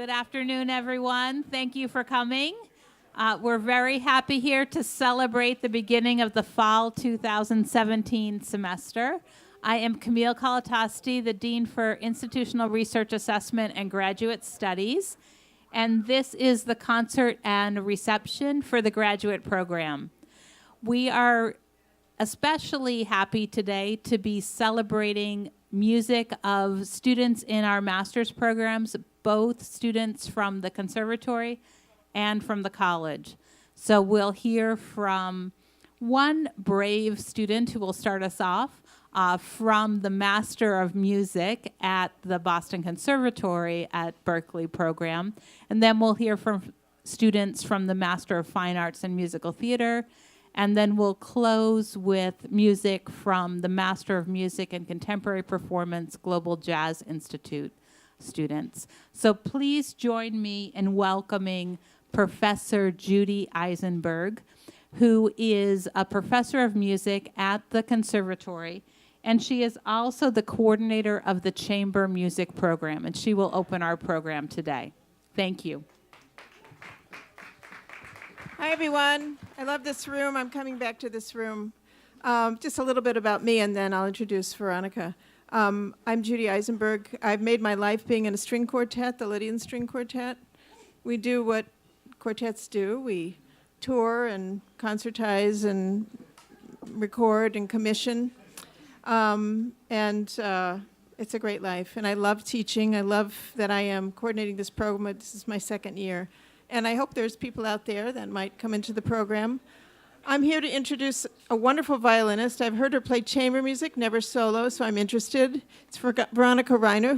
Good afternoon, everyone. Thank you for coming. We're very happy here to celebrate the beginning of the fall 2017 semester. I am Camille Kalatasti, the Dean for Institutional Research Assessment and Graduate Studies, and this is the concert and reception for the graduate program. We are especially happy today to be celebrating music of students in our master's programs, both students from the conservatory and from the college. So we'll hear from one brave student who will start us off from the Master of Music at the Boston Conservatory at Berklee program. And then we'll hear from students from the Master of Fine Arts and Musical Theater. And then we'll close with music from the Master of Music and Contemporary Performance Global Jazz Institute students. So please join me in welcoming Professor Judy Eisenberg, who is a professor of music at the conservatory, and she is also the coordinator of the chamber music program, and she will open our program today. Thank you. Hi, everyone. I love this room. I'm coming back to this room. Just a little bit about me, and then I'll introduce Veronica. I'm Judy Eisenberg. I've made my life being in a string quartet, the Lydian String Quartet. We do what quartets do. We tour and concertize and record and commission. It's a great life. And I love teaching. I love that I am coordinating this program. This is my second year. And I hope there's people out there that might come into the program. I'm here to introduce a wonderful violinist. I've heard her play chamber music, never solo, so I'm interested. It's Veronica Reiner,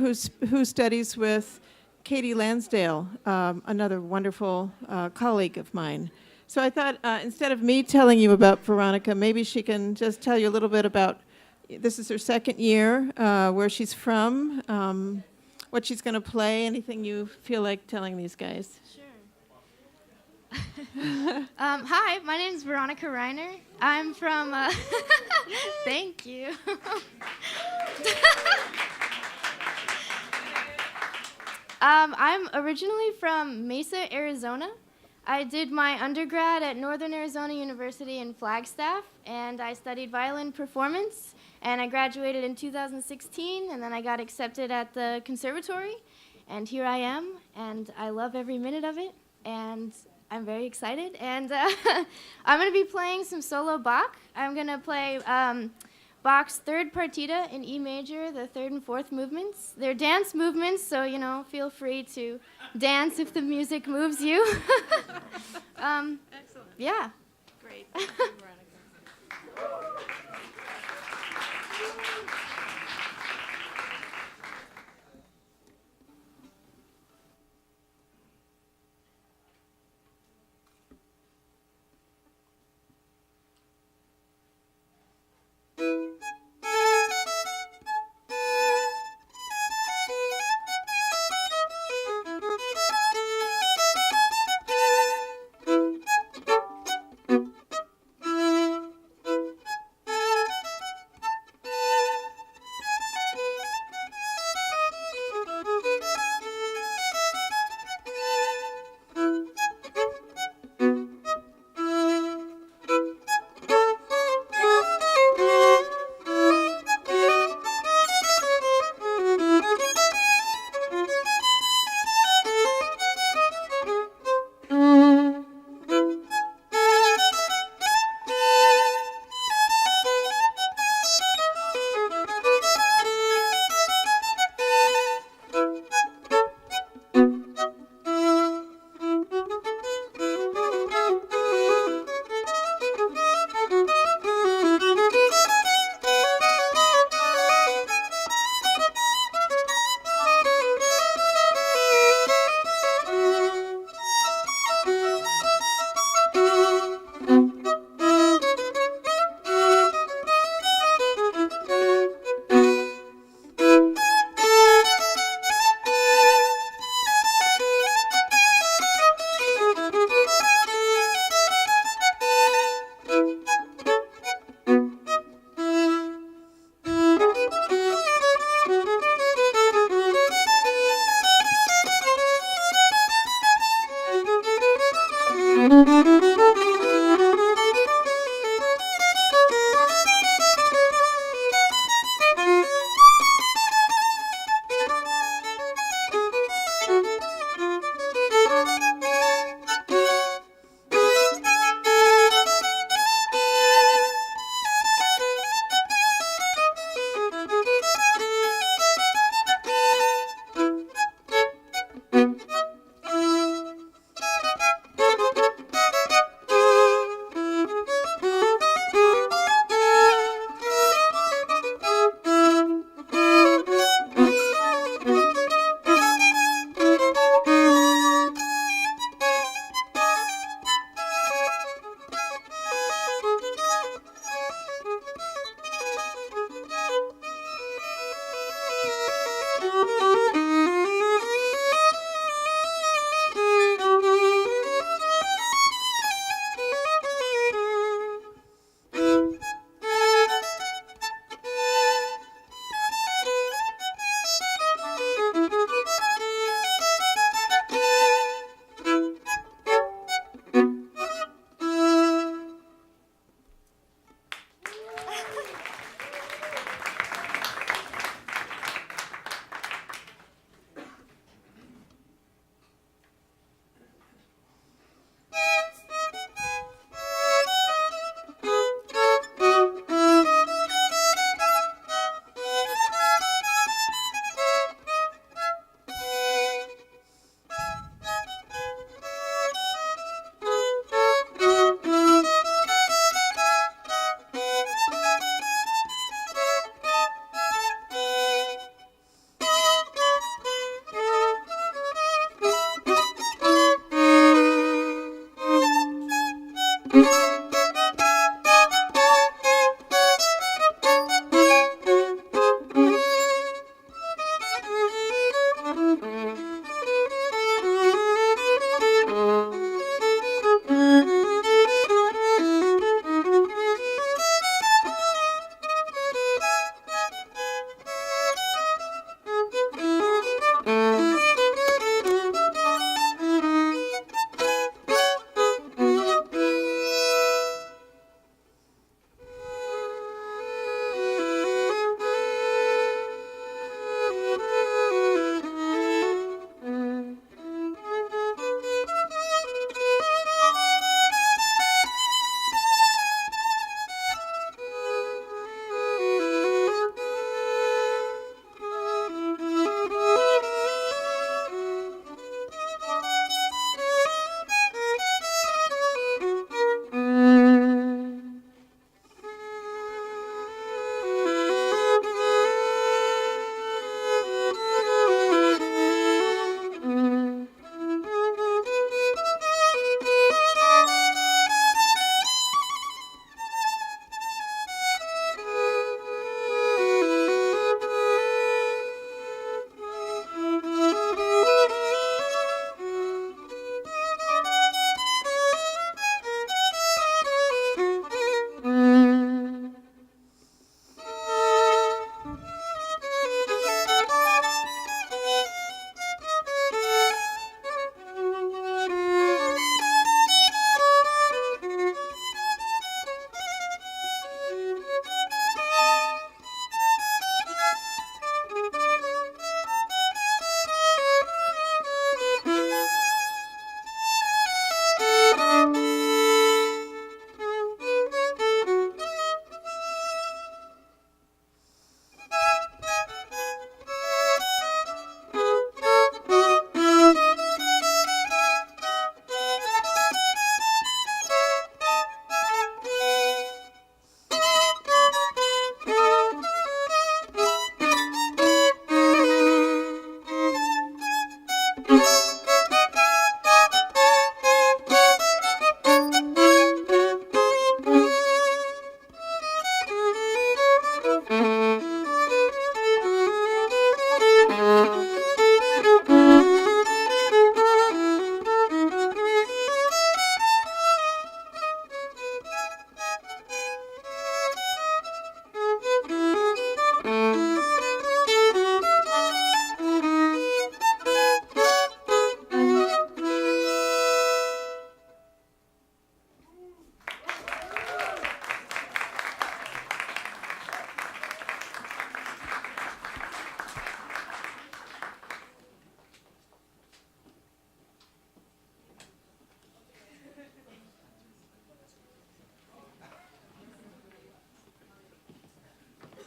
who studies with Katie Lansdale, another wonderful colleague of mine. So I thought instead of me telling you about Veronica, maybe she can just tell you a little bit about, this is her second year, where she's from, what she's going to play, anything you feel like telling these guys. Sure. Hi, my name is Veronica Reiner. I'm from, thank you. I'm originally from Mesa, Arizona. I did my undergrad at Northern Arizona University in Flagstaff, and I studied violin performance, and I graduated in 2016, and then I got accepted at the conservatory, and here I am, and I love every minute of it, and I'm very excited, and I'm going to be playing some solo Bach. I'm going to play Bach's third partita in E major, the third and fourth movements. They're dance movements, so, feel free to dance if the music moves you. Excellent. Yeah. Great. Thank you, Veronica.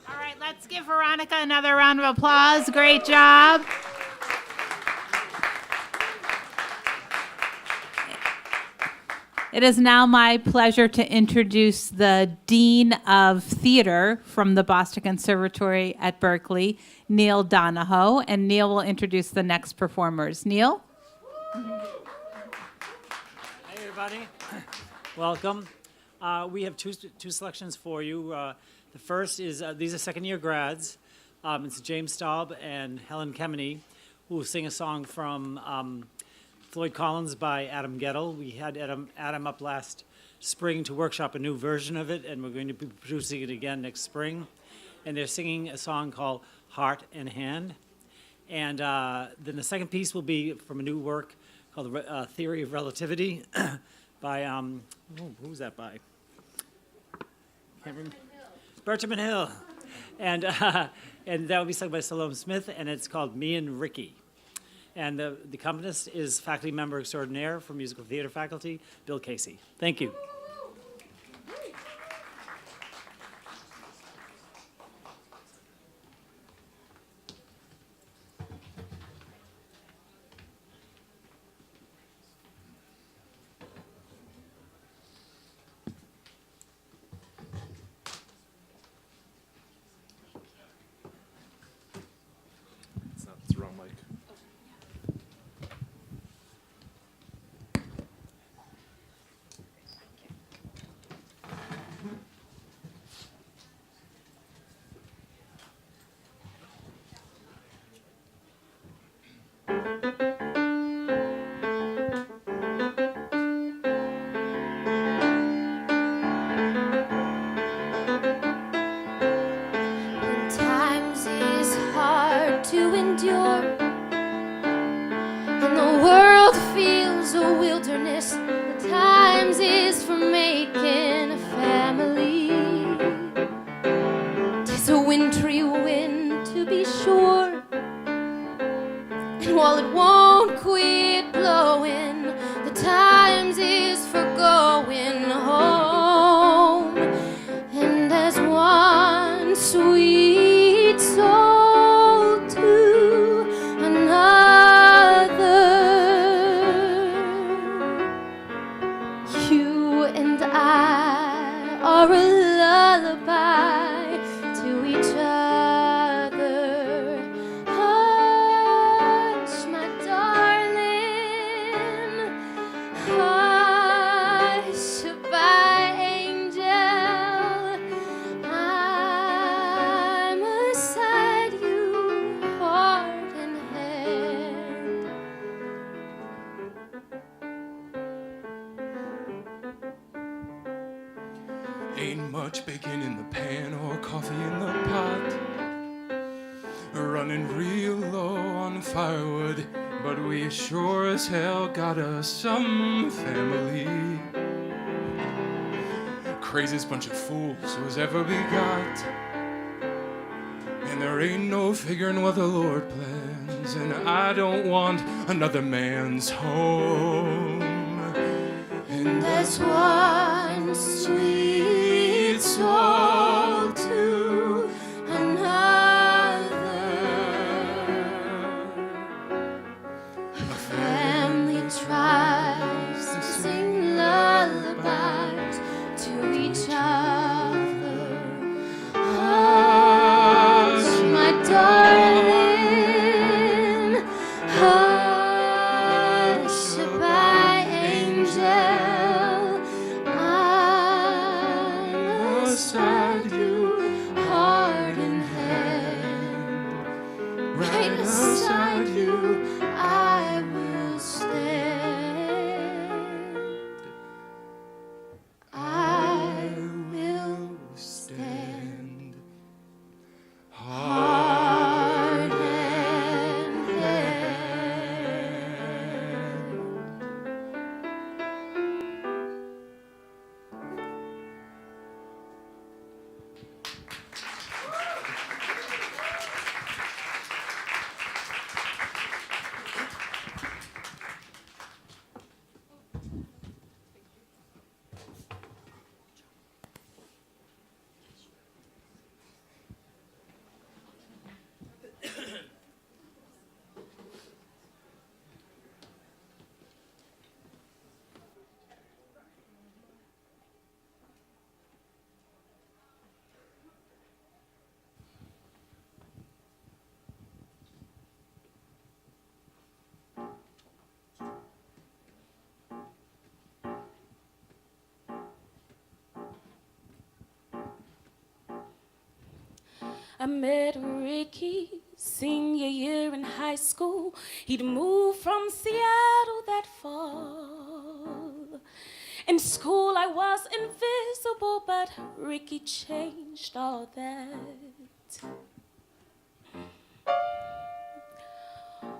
All right, let's give Veronica another round of applause. Great job. It is now my pleasure to introduce the Dean of Theater from the Boston Conservatory at Berklee, Neil Donahoe, and Neil will introduce the next performers. Neil? Hey, everybody. Welcome. We have two selections for you. The first is, these are second-year grads. It's James Staub and Helen Kemeny, who will sing a song from Floyd Collins by Adam Gettle. We had Adam up last spring to workshop a new version of it, and we're going to be producing it again next spring. And they're singing a song called Heart and Hand. And then the second piece will be from a new work called The Theory of Relativity by, who's that by? Can't remember. Berklee Hill. And that will be sung by Salome Smith, and it's called Me and Ricky. And the accompanist is faculty member extraordinaire from musical theater faculty, Bill Casey. Thank you. It's the wrong mic. are a lullaby to each other. Hush, my darling, hush, by angel, I'm beside you, heart and hand. Ain't much bacon in the pan or coffee in the pot. Running real low on firewood, but we sure as hell got us some family. Craziest bunch of fools who has ever begot. And there ain't no figuring what the Lord plans, and I don't want another man's home. And There's one sweet soul to another. A family tries to sing lullabies to each other. Hush, my darling, hush, by angel, I'm beside you, heart and hand. Right beside you, I will stand. I will stand. Heart and hand. I met Ricky senior year in high school. He'd moved from Seattle that fall. In school I was invisible, but Ricky changed all that.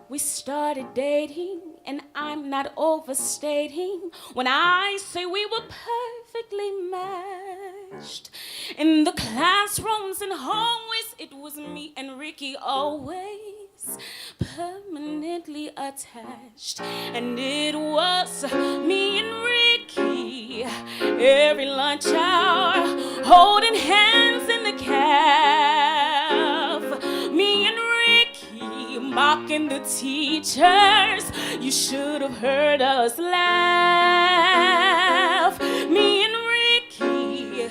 We started dating, and I'm not overstating when I say we were perfectly matched. In the classrooms and hallways, it was me and Ricky always permanently attached. And it was me and Ricky every lunch hour, holding hands in the caf. Me and Ricky mocking the teachers. You should have heard us laugh. Me and Ricky,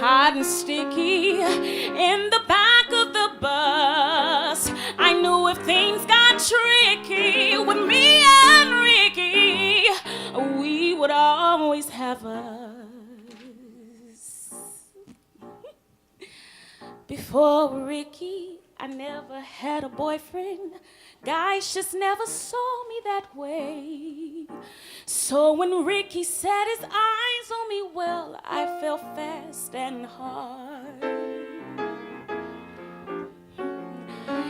hot and sticky, in the back of the bus. I knew if things got tricky with me and Ricky, we would always have us. Before Ricky, I never had a boyfriend. Guys just never saw me that way. So when Ricky set his eyes on me, well, I fell fast and hard.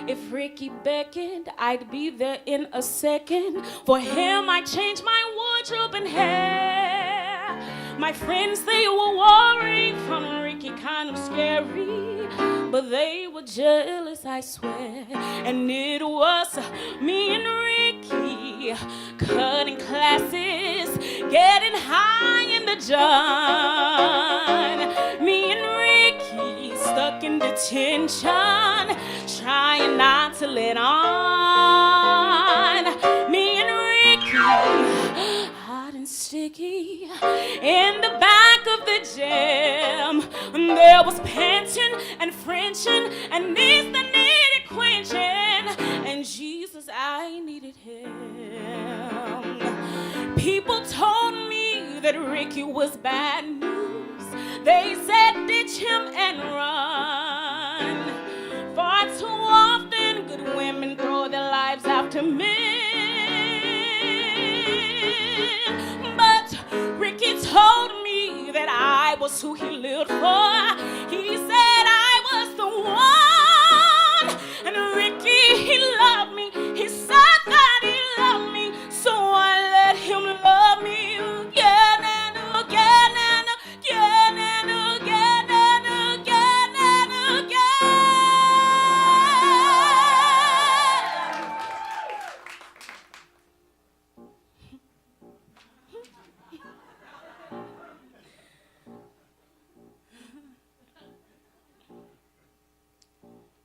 If Ricky beckoned, I'd be there in a second. For him, I changed my wardrobe and hair. My friends, they were worried from Ricky, kind of scary, but they were jealous, I swear. And it was me and Ricky cutting classes, getting high in the john. Me and Ricky stuck in detention, trying not to let on. Me and Ricky, hot and sticky, in the back of the gym. There was panting and frenching and needs that needed quenching. And Jesus, I needed him. People told me that Ricky was bad news. They said ditch him and run. Far too often good women throw their lives after men. But Ricky told me that I was who he lived for. He said I was the one. And Ricky, he loved me. He said that he loved me. So I let him love me again and again and again and again and again and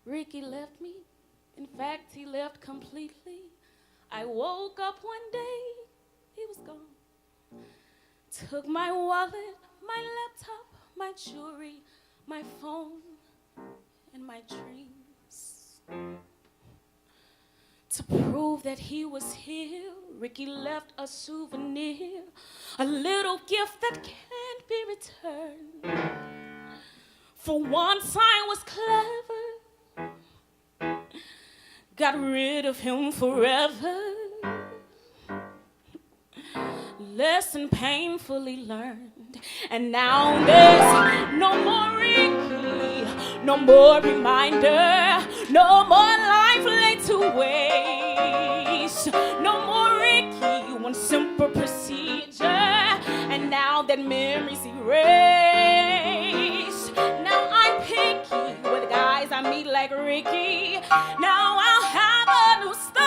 Ricky left me. In fact, he left completely. I woke up one day, he was gone. Took my wallet, my laptop, my jewelry, my phone, and my dreams. To prove that he was here, Ricky left a souvenir, a little gift that can't be returned. For once I was clever, got rid of him forever. Lesson painfully learned. And now there's no more Ricky, no more reminder, no more life laid to waste. No more Ricky, one simple procedure. And now that memory's erased. Now I'm picky with guys I meet like Ricky. Now I'll have a new start.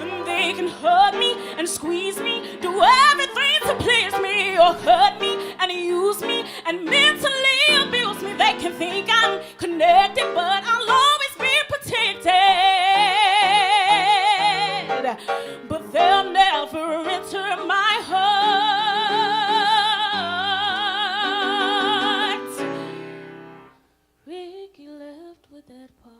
And they can hurt me and squeeze me, do everything to please me, or hurt me and use me and mentally abuse me. They can think I'm connected, but I'll always be protected. But they'll never enter my heart. Ricky left with that part.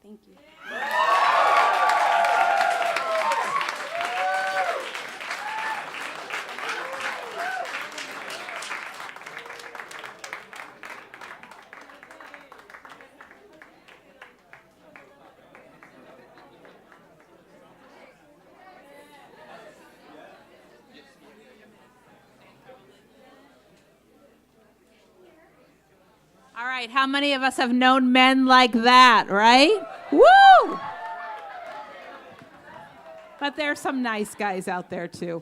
Thank you. All right, how many of us have known men like that, right? Woo! But there's some nice guys out there too.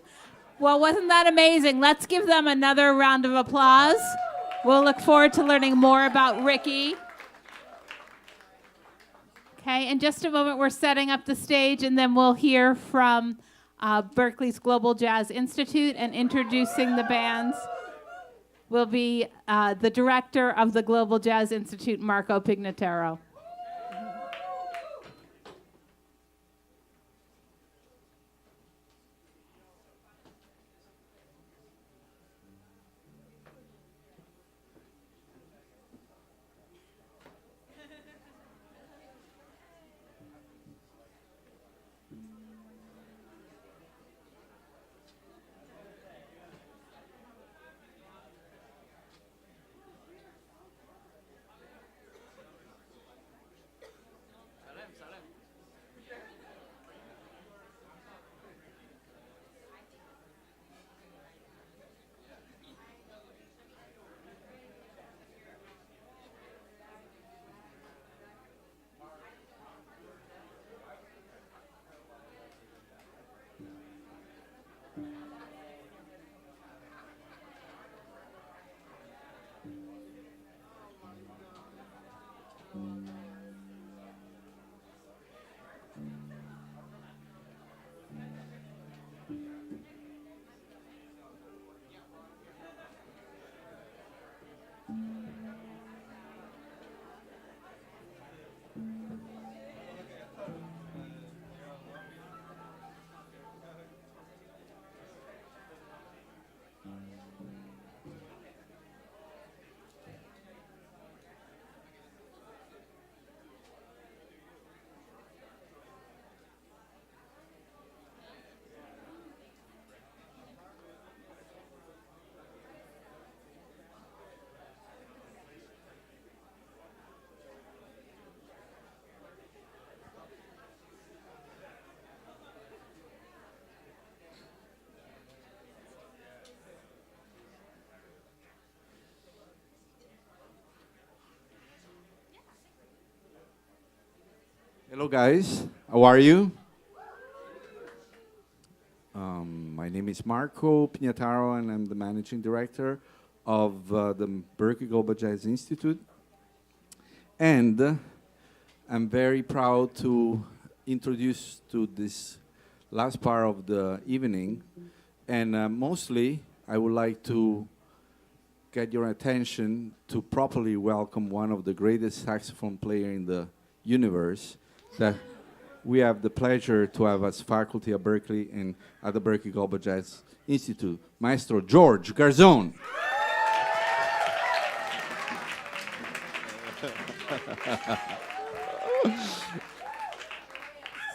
Well, wasn't that amazing? Let's give them another round of applause. We'll look forward to learning more about Ricky. Okay, in just a moment, we're setting up the stage, and then we'll hear from Berklee's Global Jazz Institute, and introducing the bands will be the director of the Global Jazz Institute, Marco Pignataro. Hello, guys. How are you? My name is Marco Pignataro, and I'm the managing director of the Berklee Global Jazz Institute. And I'm very proud to introduce to this last part of the evening. And mostly, I would like to get your attention to properly welcome one of the greatest saxophone player in the universe that we have the pleasure to have as faculty at Berklee and at the Berklee Global Jazz Institute, Maestro George Garzon.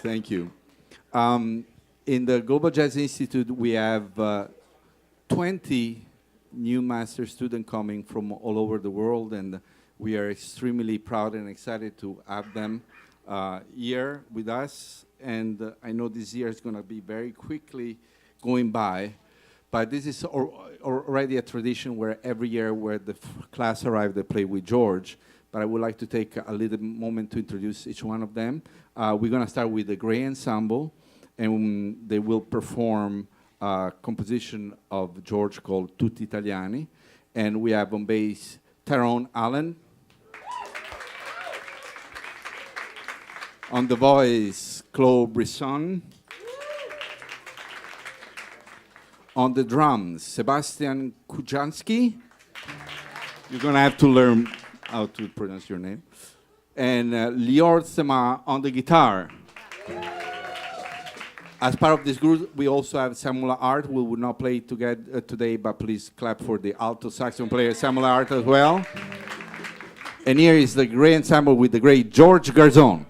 Thank you. In the Global Jazz Institute, we have 20 new master students coming from all over the world, and we are extremely proud and excited to have them here with us. And I know this year is going to be very quickly going by, but this is already a tradition where every year where the class arrive, they play with George. But I would like to take a little moment to introduce each one of them. We're going to start with the Gray Ensemble, and they will perform a composition of George called Tutti Italiani. And we have on bass Tyrone Allen. On the voice, Claude Brisson. On the drums, Sebastian Kujanski. You're going to have to learn how to pronounce your name. And Lior Sema on the guitar. As part of this group, we also have Samuel Art, who will not play together today, but please clap for the alto saxophone player, Samuel Art, as well. And here is the great ensemble with the great George Garzon.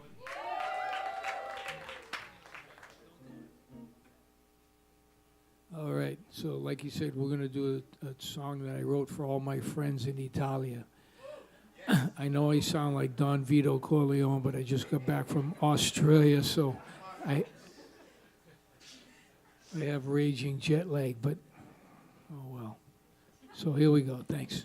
All right, so like you said, we're going to do a song that I wrote for all my friends in Italia. I know I sound like Don Vito Corleone, but I just got back from Australia, so I have raging jet lag, but oh well. So here we go, thanks.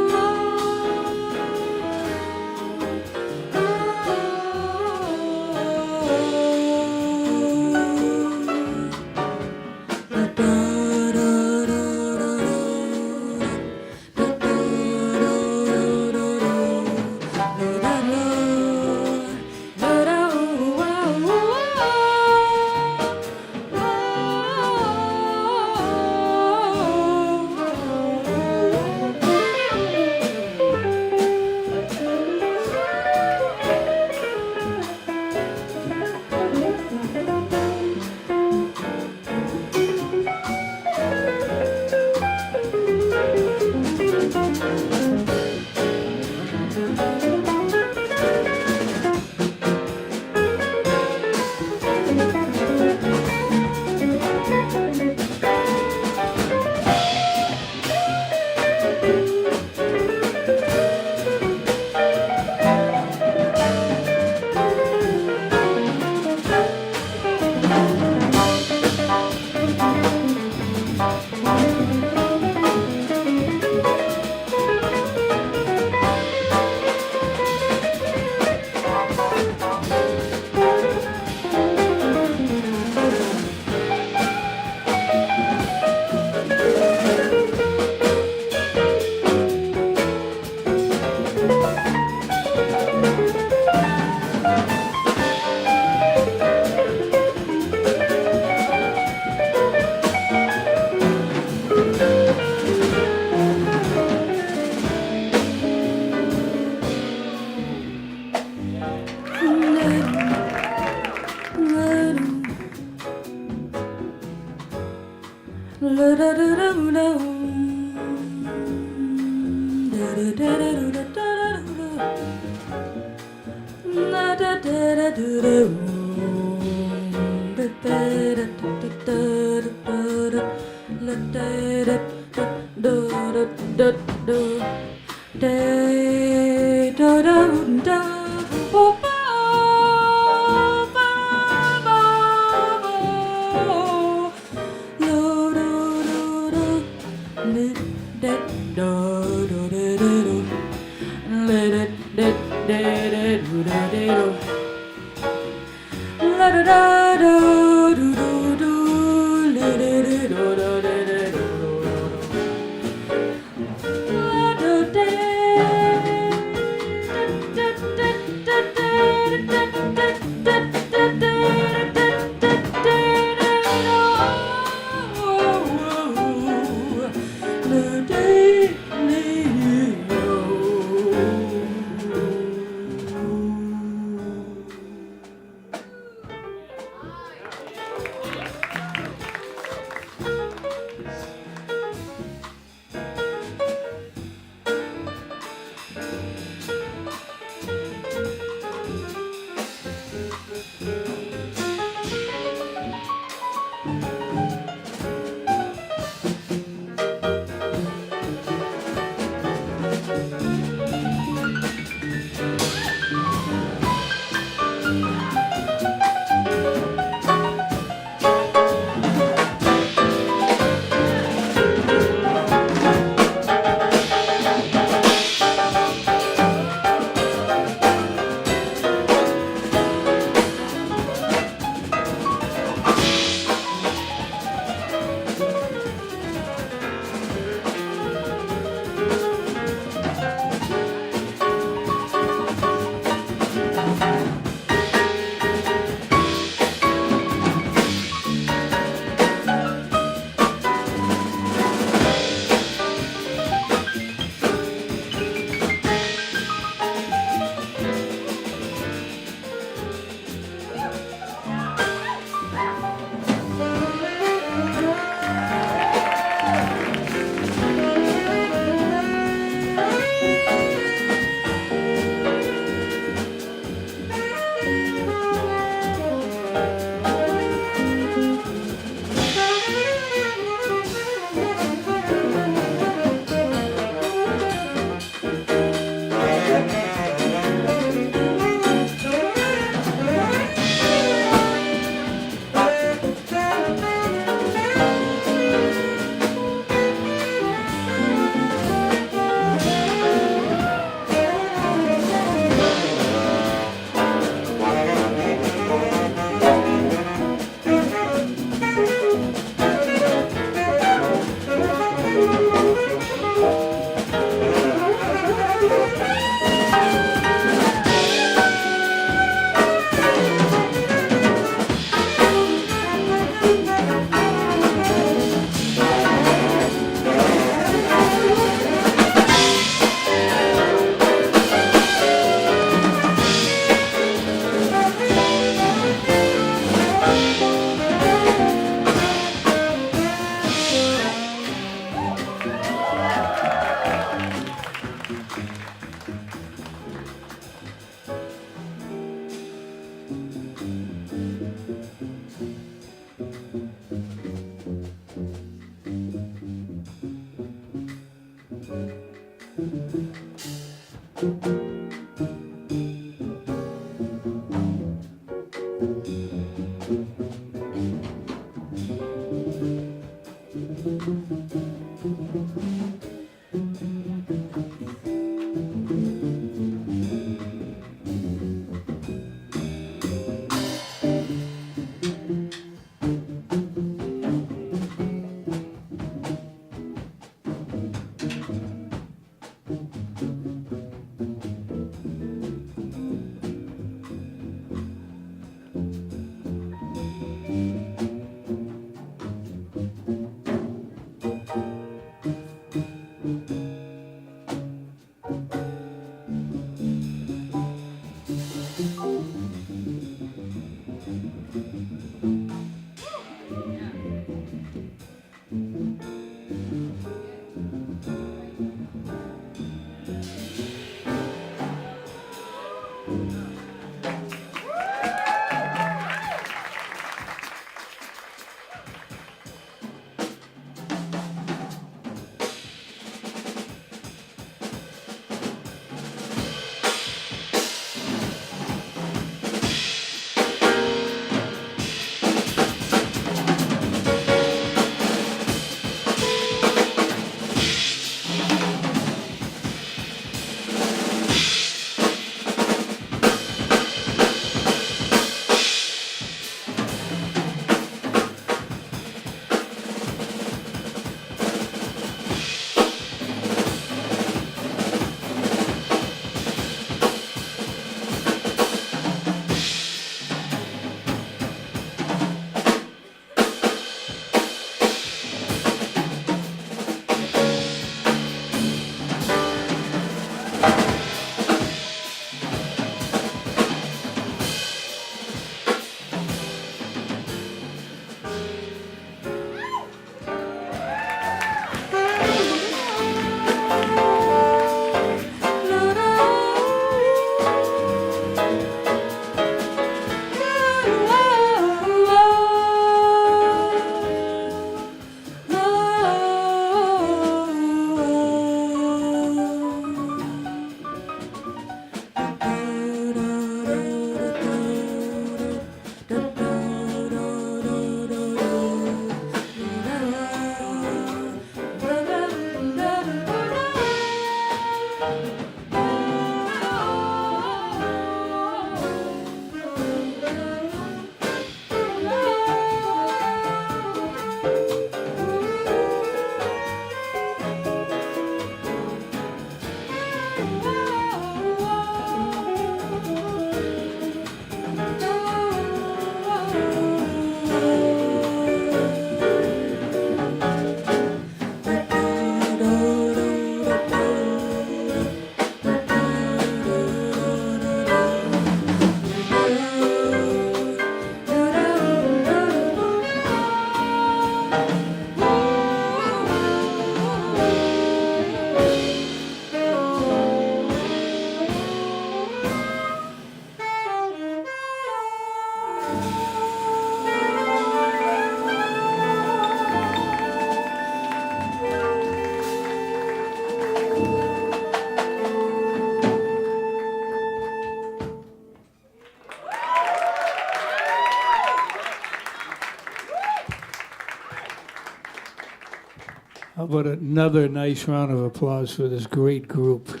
about another nice round of applause for this great group?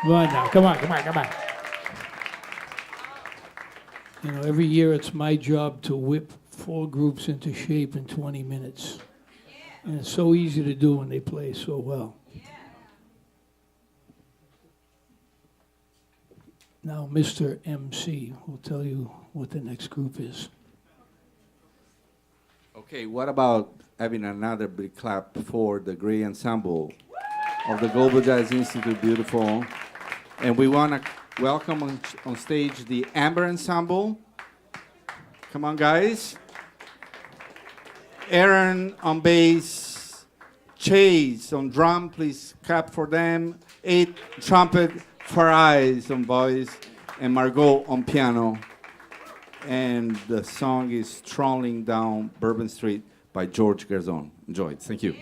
Come on now, come on, come on, come on. You know, every year it's my job to whip 4 groups into shape in 20 minutes. And it's so easy to do when they play so well. Now, Mr. MC will tell you what the next group is. Okay, what about having another big clap for the great ensemble of the Global Jazz Institute, beautiful. And we want to welcome on stage the Amber Ensemble. Come on, guys. Aaron on bass, Chase on drum, please clap for them. 8 trumpet, Farais on voice, and Margot on piano. And the song is Strolling Down Bourbon Street by George Garzon. Enjoy it. Thank you.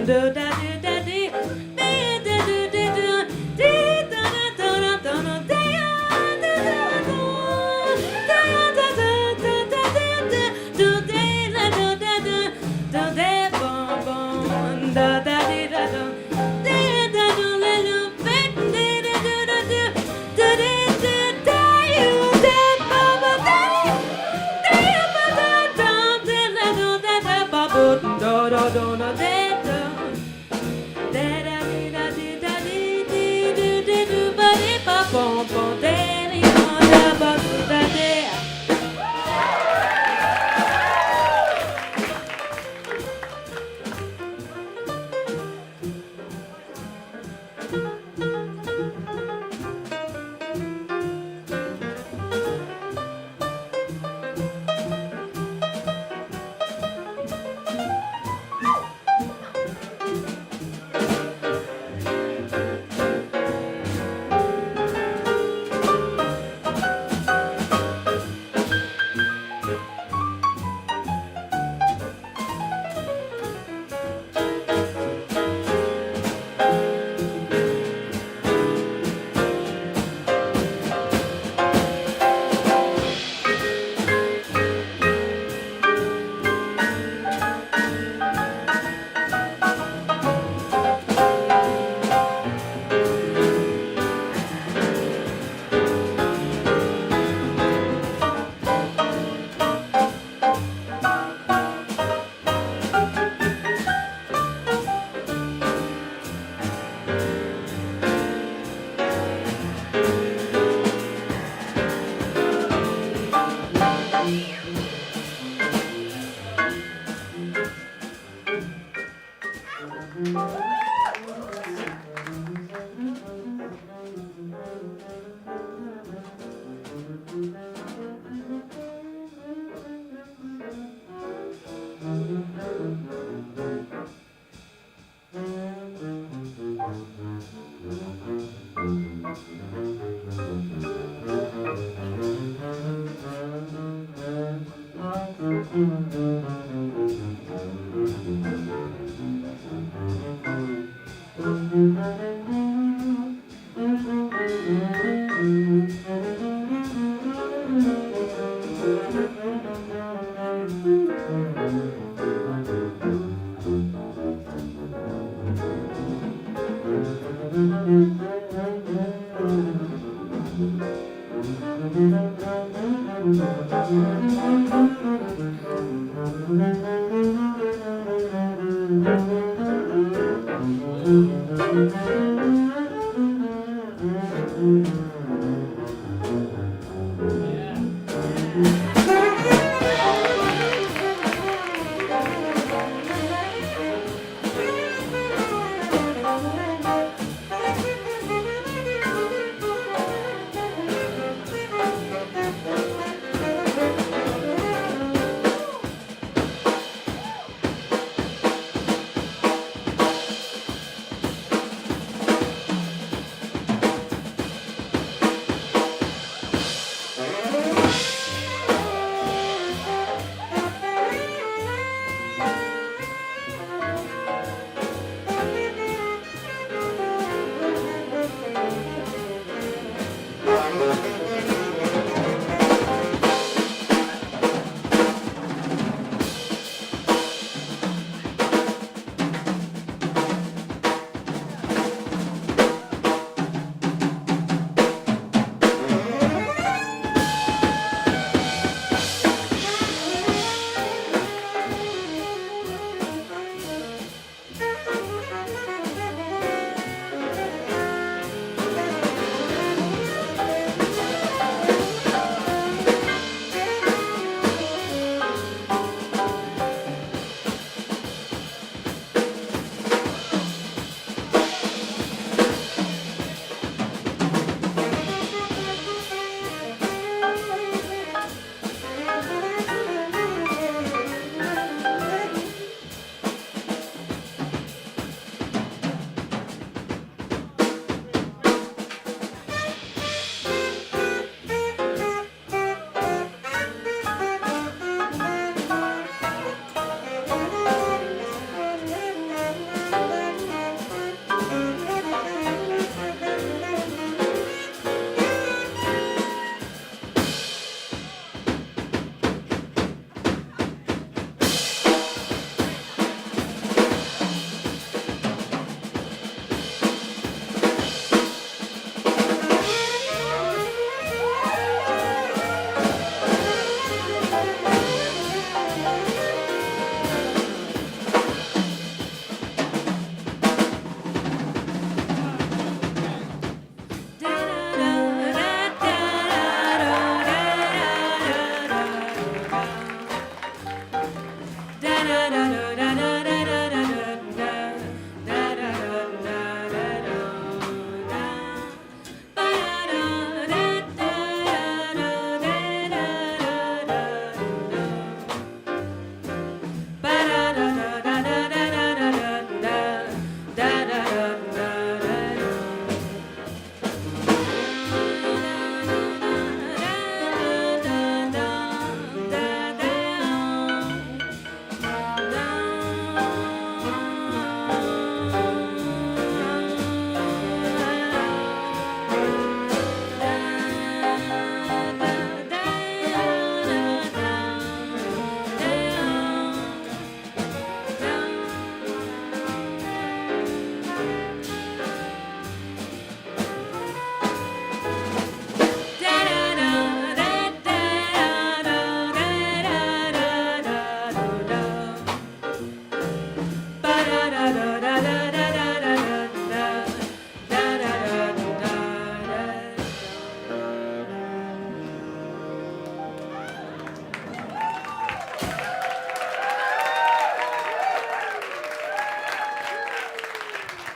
Do do do do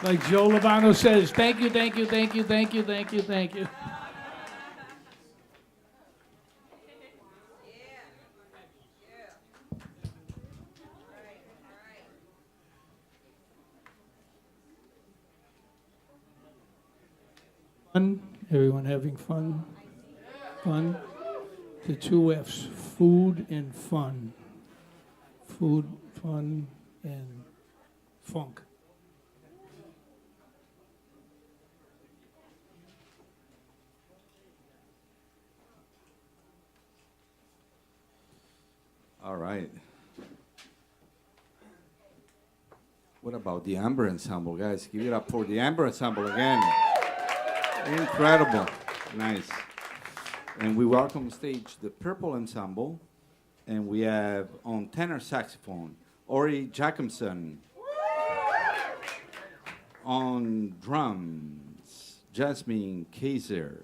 Like Joe Labano says, thank you, thank you, thank you, thank you, thank you, thank you. Fun? Everyone having fun? Fun? The two F's, food and fun. Food, fun, and funk. All right. What about the Amber Ensemble, guys? Give it up for the Amber Ensemble again. Incredible. Nice. And we welcome on stage the Purple Ensemble. And we have on tenor saxophone, Ori Jacobson. On drums, Jasmine Kaiser.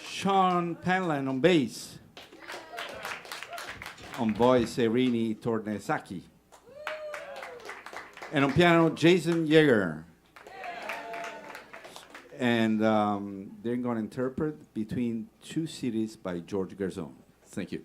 Sean Penland on bass. On voice, Irini Tornesaki. And on piano, Jason Yeager. And they're going to interpret Between Two Cities by George Garzon. Thank you.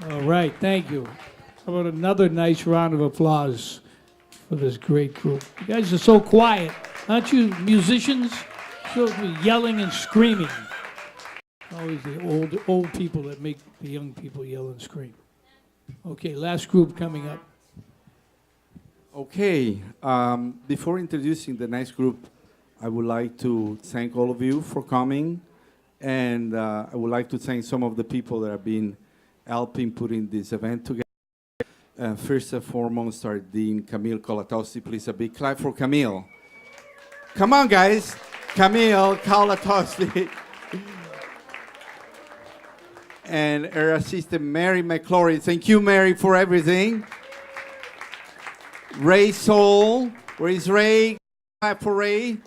All right, thank you. How about another nice round of applause for this great group? You guys are so quiet. Aren't you musicians? Supposed to be yelling and screaming. Always the old people that make the young people yell and scream. Okay, last group coming up. Okay, before introducing the next group, I would like to thank all of you for coming, and I would like to thank some of the people that have been helping putting this event together. First and foremost, our Dean, Camille Colatosti. Please, a big clap for Camille. Come on, guys. Camille Colatosti. And her assistant, Mary McClory. Thank you, Mary, for everything. Ray Soul. Where is Ray? Clap for Ray.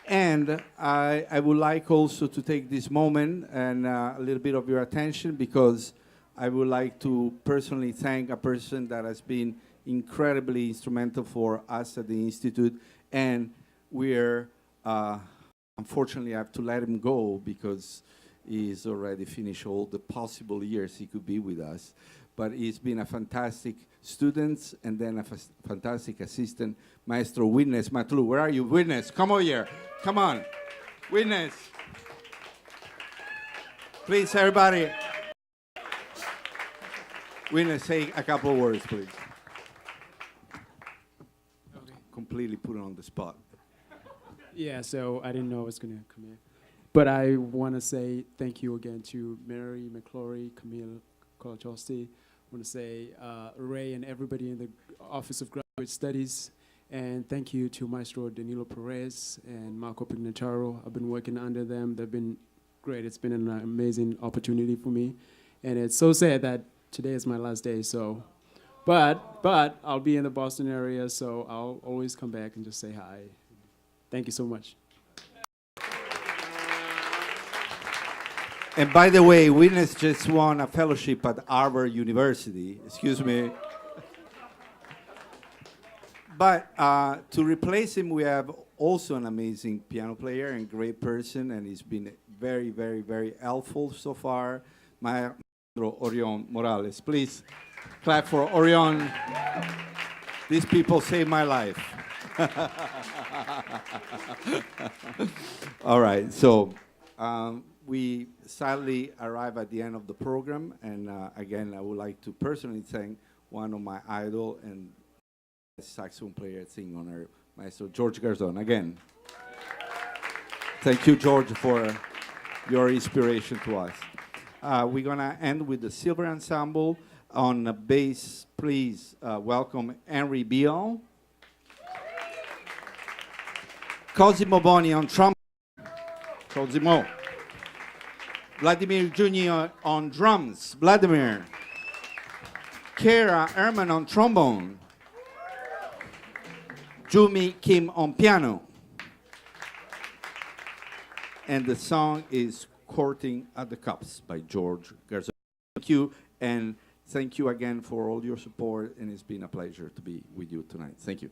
And I would like also to take this moment and a little bit of your attention, because I would like to personally thank a person that has been incredibly instrumental for us at the Institute. And we're, unfortunately, I have to let him go because he's already finished all the possible years he could be with us. But he's been a fantastic student and then a fantastic assistant, Maestro Witness Matlu. Where are you, Witness? Come over here. Come on. Witness. Please, everybody. Witness, say a couple of words, please. Okay. Completely put it on the spot. Yeah, so I didn't know I was going to come here. But I want to say thank you again to Mary McClory, Camille Colatosti. I want to say Ray and everybody in the Office of Graduate Studies. And thank you to Maestro Danilo Perez and Marco Pignataro. I've been working under them. They've been great. It's been an amazing opportunity for me. And it's so sad that today is my last day. So, but I'll be in the Boston area, so I'll always come back and just say hi. Thank you so much. And by the way, Witness just won a fellowship at Harvard University. Excuse me. But to replace him, we have also an amazing piano player and great person, and he's been very, very, very helpful so far. Maestro Orion Morales. Please clap for Orion. These people saved my life. All right, so we sadly arrive at the end of the program, and again, I would like to personally thank one of my idol and saxophone player singing on her, Maestro George Garzon. Again, thank you, George, for your inspiration to us. We're gonna end with the Silver Ensemble. On bass, please welcome Henry Beal. Cosimo Boni on trumpet. Cosimo. Vladimir Jr. on drums. Vladimir. Kara Ehrman on trombone. Jumi Kim on piano. And the song is Courting at the Cups by George Garzon. Thank you, and thank you again for all your support, and it's been a pleasure to be with you tonight. Thank you.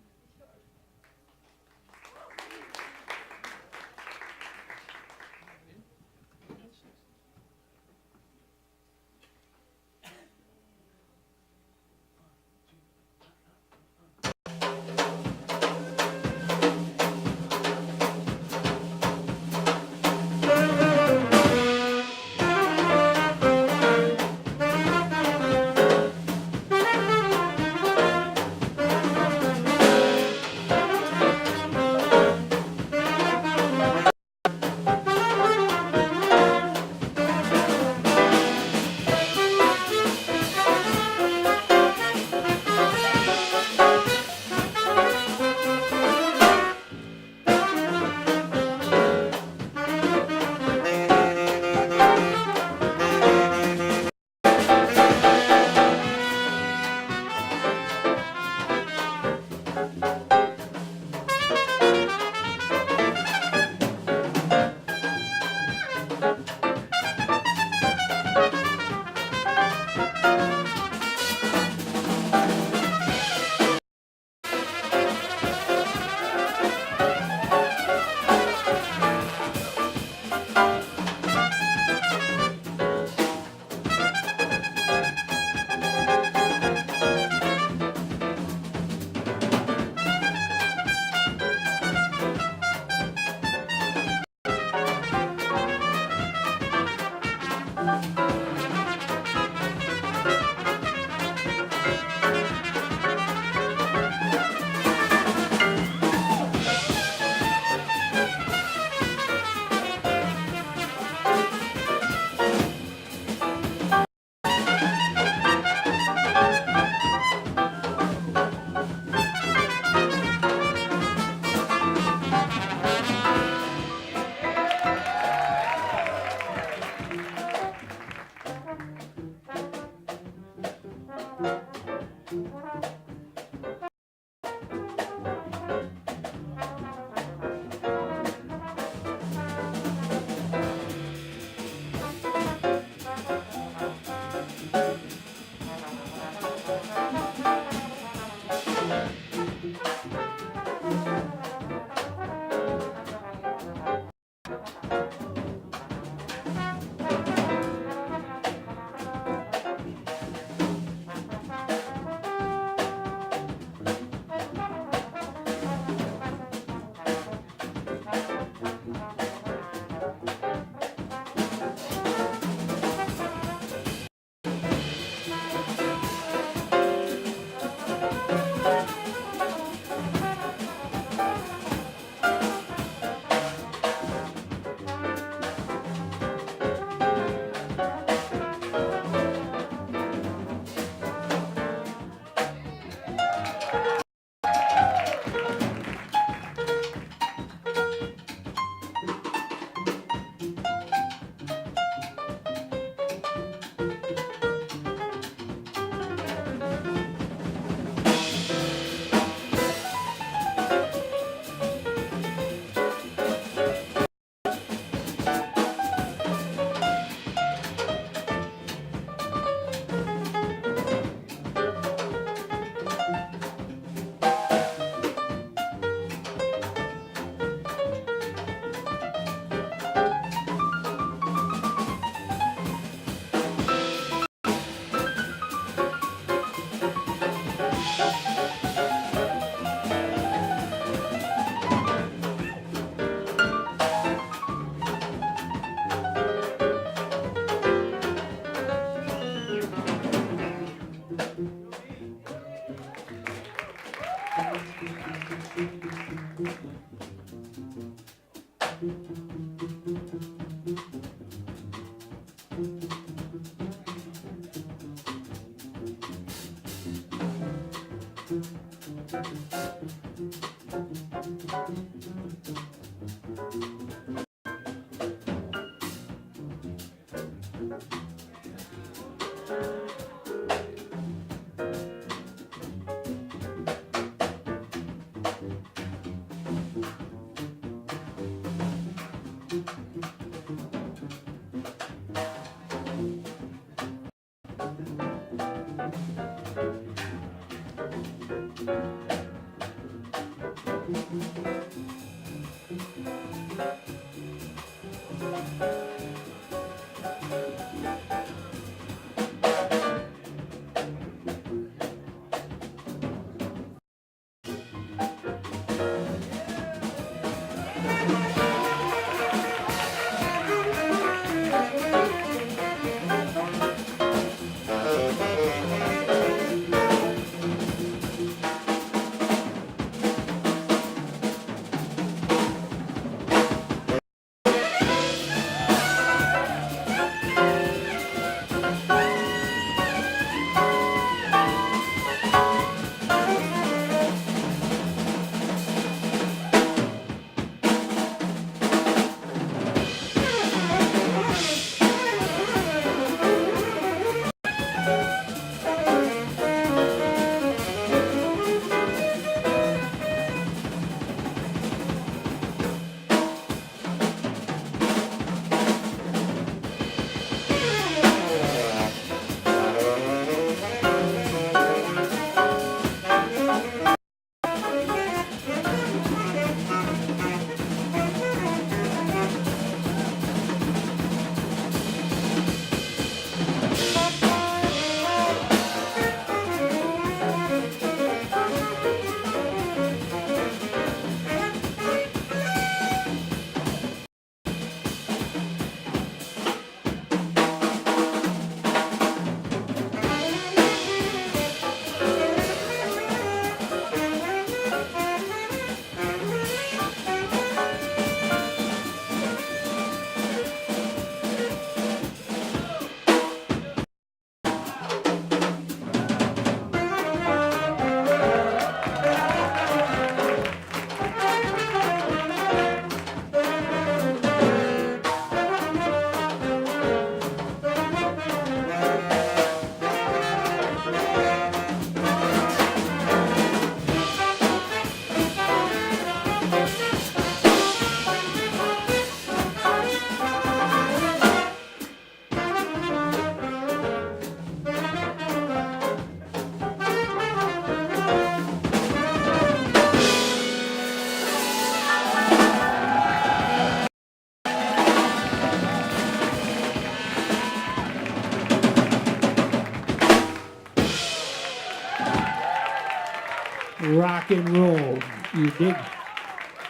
rock and roll. You dig?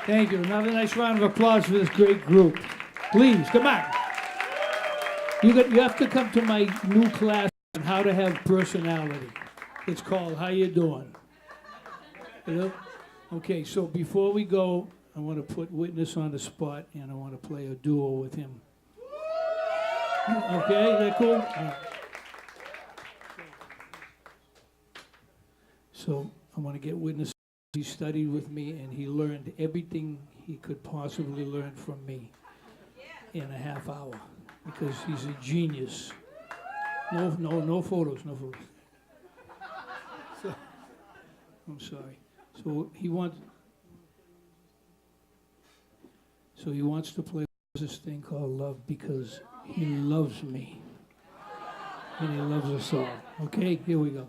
Thank you. Another nice round of applause for this great group. Please, come on. You have to come to my new class on how to have personality. It's called How You Doing? You know? Okay, so before we go, I want to put Witness on the spot, and I want to play a duo with him. Okay, is that cool? Yeah. So I want to get Witness. He studied with me, and he learned everything he could possibly learn from me in a half hour, because he's a genius. No photos, no photos. So, I'm sorry. So he wants to play this thing called Love, because he loves me. And he loves us all. Okay, here we go.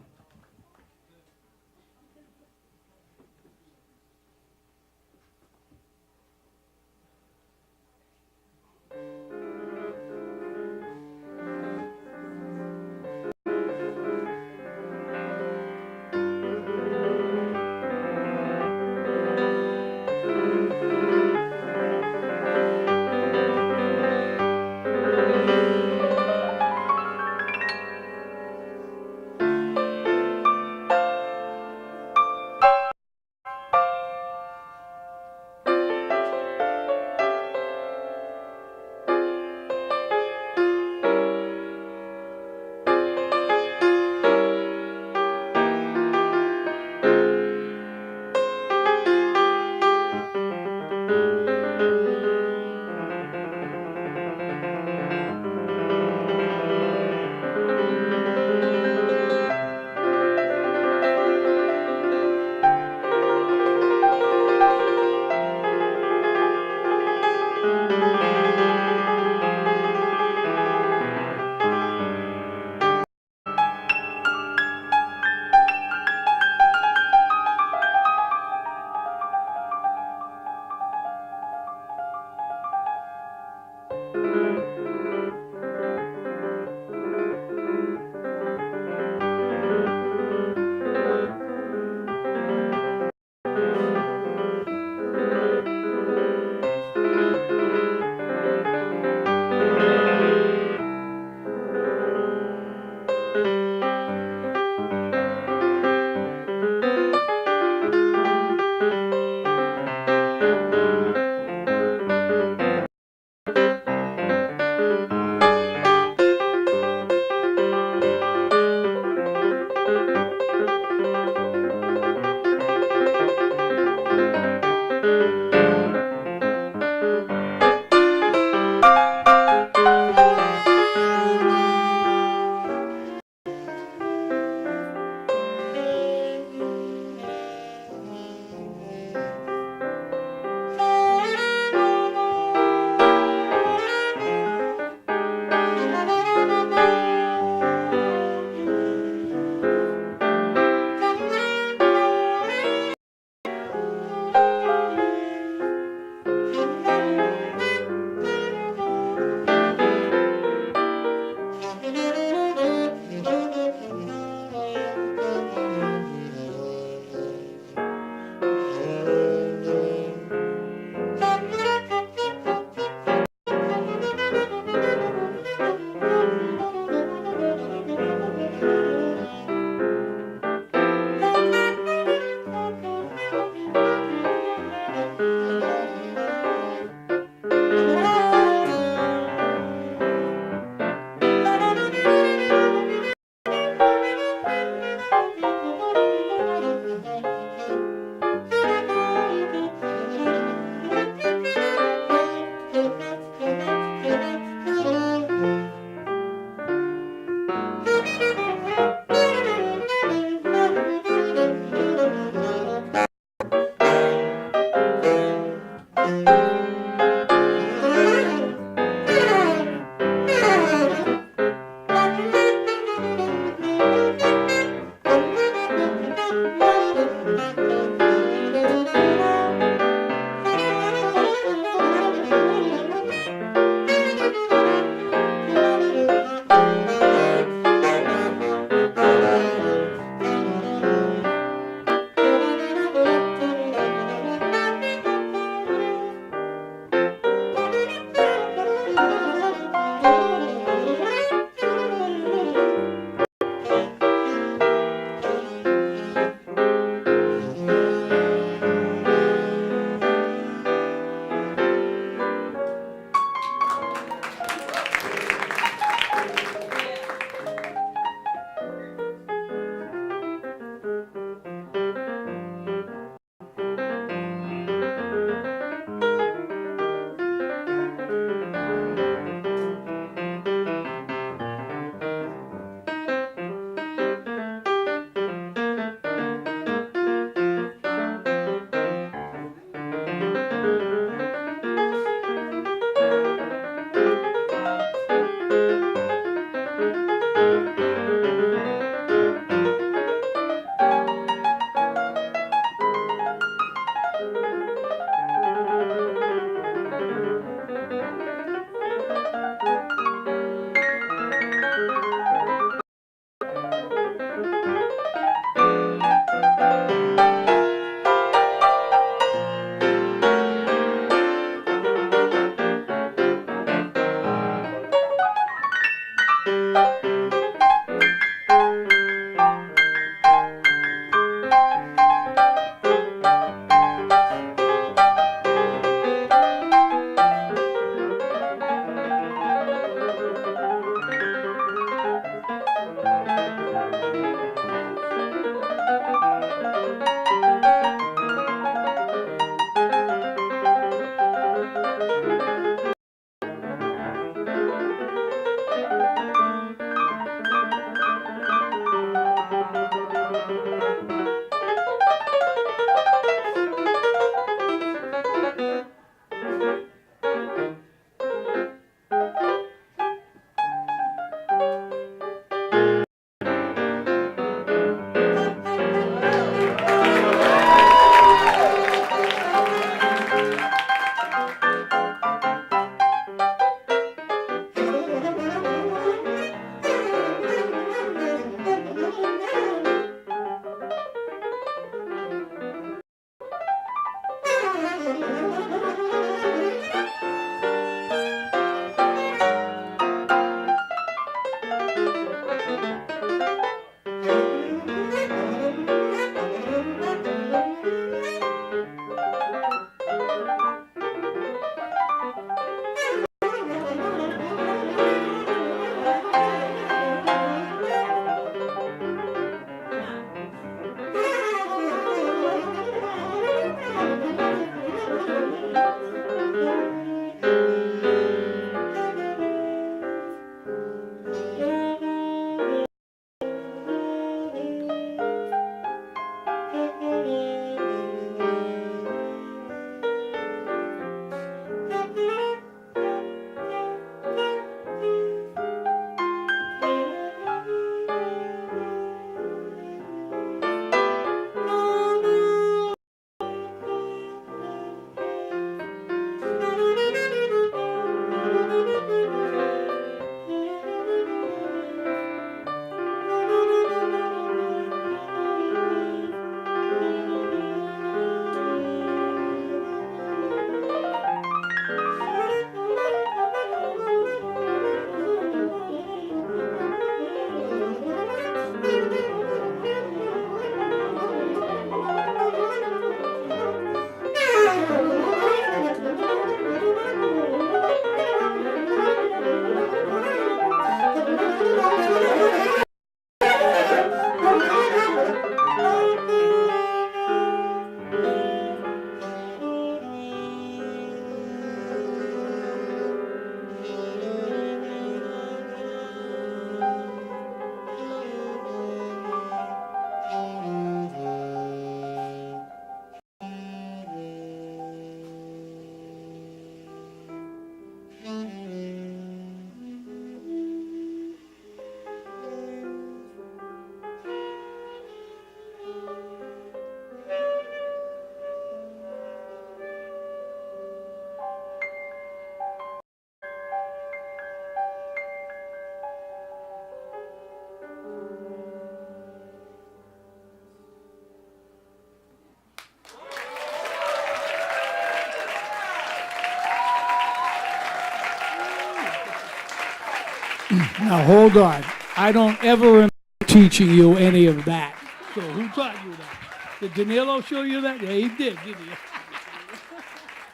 Now, hold on. I don't ever remember teaching you any of that. So who taught you that? Did Danilo show you that? Yeah, he did, didn't he?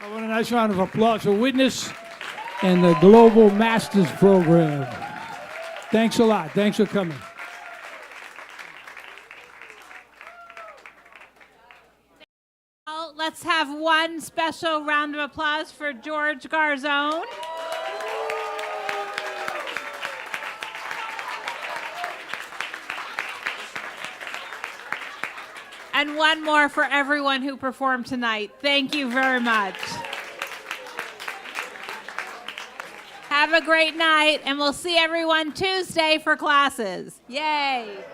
I want a nice round of applause for Witness and the Global Masters Program. Thanks a lot. Thanks for coming. Now, let's have one special round of applause for George Garzone. And one more for everyone who performed tonight. Thank you very much. Have a great night, and we'll see everyone Tuesday for classes. Yay!